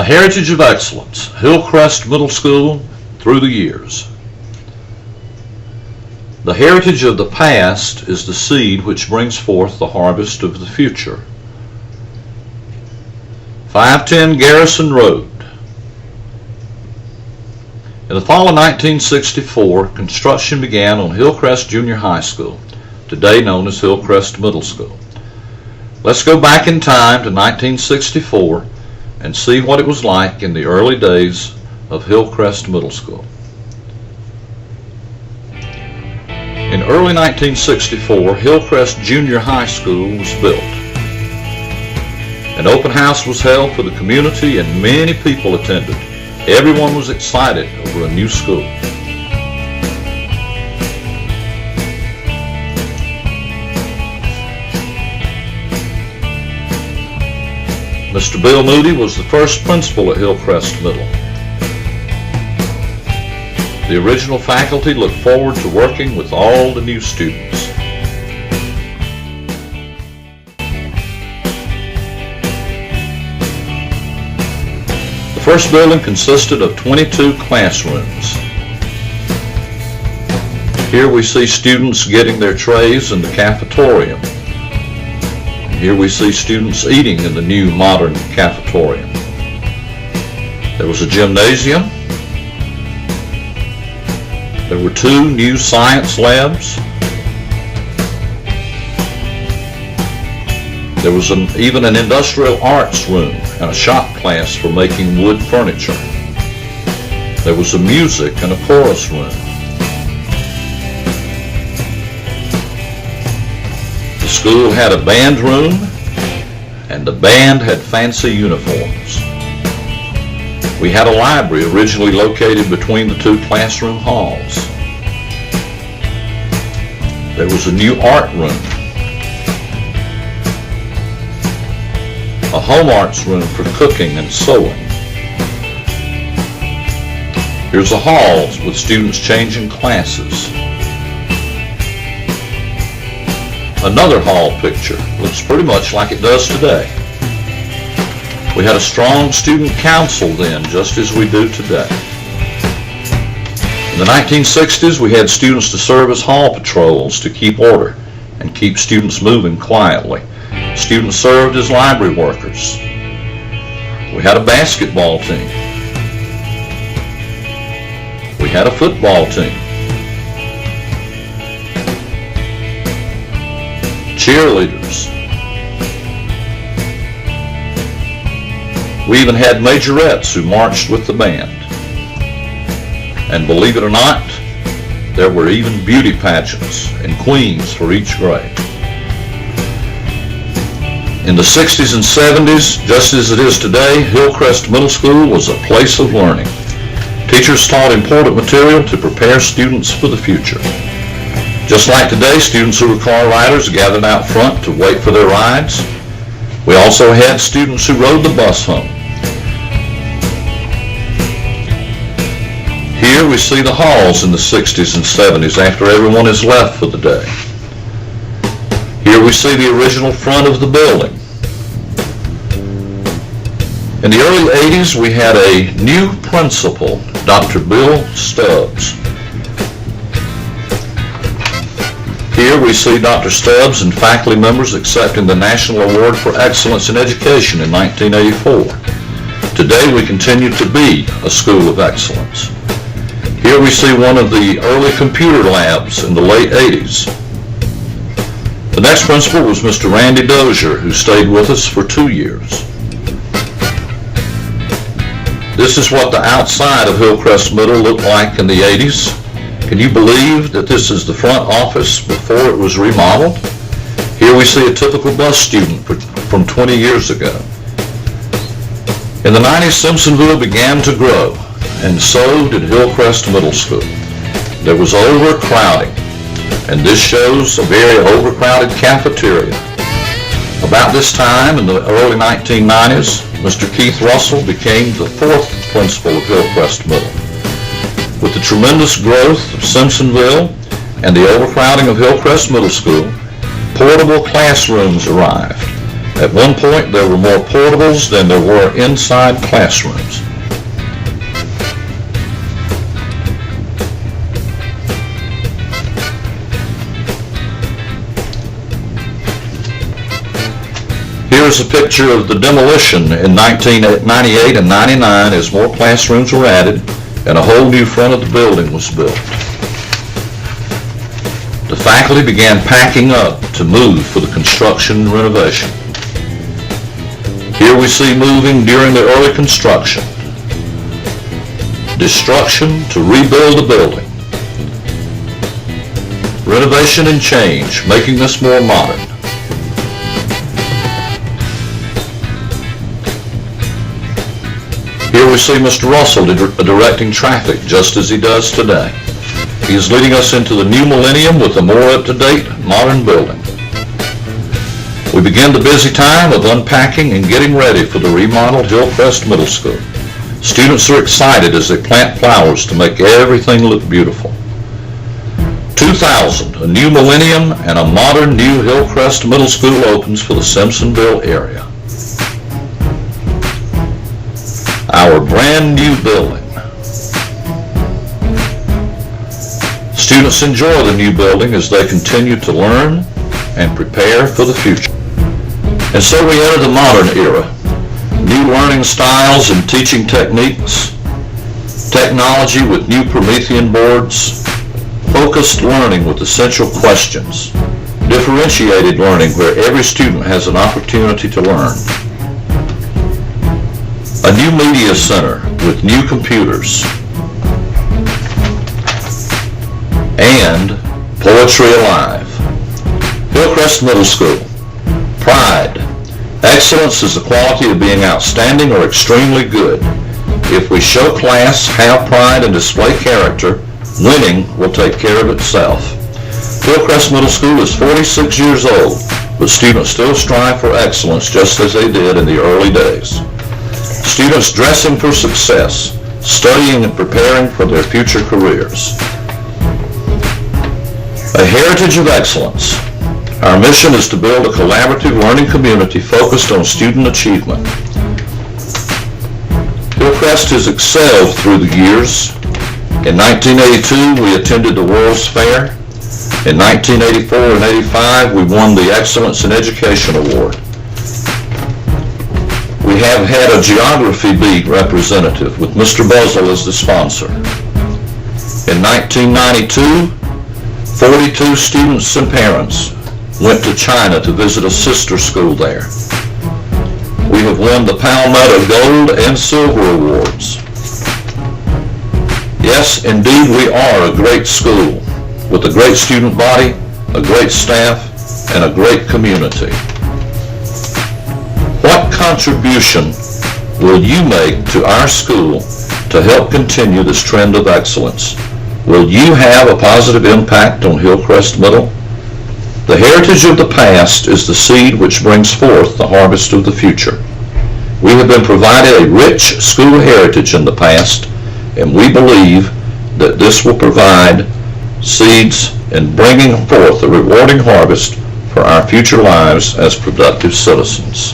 heritage of excellence, Hillcrest Middle School through the years. The heritage of the past is the seed which brings forth the harvest of the future. 510 Garrison Road. In the fall of 1964, construction began on Hillcrest Junior High School, today known as Hillcrest Middle School. Let's go back in time to 1964 and see what it was like in the early days of Hillcrest Middle School. In early 1964, Hillcrest Junior High School was built. An open house was held for the community and many people attended. Everyone was excited over a new school. Mr. Bill Moody was the first principal at Hillcrest Middle. The original faculty looked forward to working with all the new students. The first building consisted of 22 classrooms. Here we see students getting their trays in the cafeteria. Here we see students eating in the new modern cafeteria. There was a gymnasium. There were 2 new science labs. There was even an industrial arts room and a shop class for making wood furniture. There was a music and a chorus room. The school had a band room, and the band had fancy uniforms. We had a library originally located between the 2 classroom halls. There was a new art room, a home arts room for cooking and sewing. Here's a hall with students changing classes. Another hall picture looks pretty much like it does today. We had a strong student council then, just as we do today. In the 1960s, we had students to serve as hall patrols to keep order and keep students moving quietly. Students served as library workers. We had a basketball team. We had a football team. Cheerleaders. We even had majorettes who marched with the band. And believe it or not, there were even beauty pageants and queens for each grade. In the 60s and 70s, just as it is today, Hillcrest Middle School was a place of learning. Teachers taught important material to prepare students for the future. Just like today, students who were car riders gathered out front to wait for their rides. We also had students who rode the bus home. Here we see the halls in the 60s and 70s after everyone has left for the day. Here we see the original front of the building. In the early 80s, we had a new principal, Dr. Bill Stubbs. Here we see Dr. Stubbs and faculty members accepting the National Award for Excellence in Education in 1984. Today we continue to be a school of excellence. Here we see one of the early computer labs in the late 80s. The next principal was Mr. Randy Dozier, who stayed with us for 2 years. This is what the outside of Hillcrest Middle looked like in the 80s. Can you believe that this is the front office before it was remodeled? Here we see a typical bus student from 20 years ago. In the 90s, Simpsonville began to grow, and so did Hillcrest Middle School. There was overcrowding, and this shows a very overcrowded cafeteria. About this time, in the early 1990s, Mr. Keith Russell became the 4th principal of Hillcrest Middle. With the tremendous growth of Simpsonville and the overcrowding of Hillcrest Middle School, portable classrooms arrived. At one point, there were more portables than there were inside classrooms. Here's a picture of the demolition in 1998 and 99 as more classrooms were added and a whole new front of the building was built. The faculty began packing up to move for the construction and renovation. Here we see moving during the early construction. Destruction to rebuild the building. Renovation and change, making this more modern. Here we see Mr. Russell directing traffic just as he does today. He is leading us into the new millennium with a more up-to-date, modern building. We begin the busy time of unpacking and getting ready for the remodeled Hillcrest Middle School. Students are excited as they plant flowers to make everything look beautiful. 2000, a new millennium and a modern new Hillcrest Middle School opens for the Simpsonville area. Our brand new building. Students enjoy the new building as they continue to learn and prepare for the future. And so we enter the modern era. New learning styles and teaching techniques, technology with new Promethean boards, focused learning with essential questions, differentiated learning where every student has an opportunity to learn. A new media center with new computers, and Poetry Alive. Hillcrest Middle School. Pride. Excellence is the quality of being outstanding or extremely good. If we show class, have pride, and display character, winning will take care of itself. Hillcrest Middle School is 46 years old, but students still strive for excellence just as they did in the early days. Students dressing for success, studying and preparing for their future careers. A heritage of excellence. Our mission is to build a collaborative learning community focused on student achievement. Hillcrest has excelled through the years. In 1982, we attended the World's Fair. In 1984 and 85, we won the Excellence in Education Award. We have had a geography beat representative with Mr. Buzzle as the sponsor. In 1992, 42 students and parents went to China to visit a sister school there. We have won the Palmetto Gold and Silver Awards. Yes, indeed, we are a great school with a great student body, a great staff, and a great community. What contribution will you make to our school to help continue this trend of excellence? Will you have a positive impact on Hillcrest Middle? The heritage of the past is the seed which brings forth the harvest of the future. We have been provided a rich school heritage in the past, and we believe that this will provide seeds in bringing forth a rewarding harvest for our future lives as productive citizens.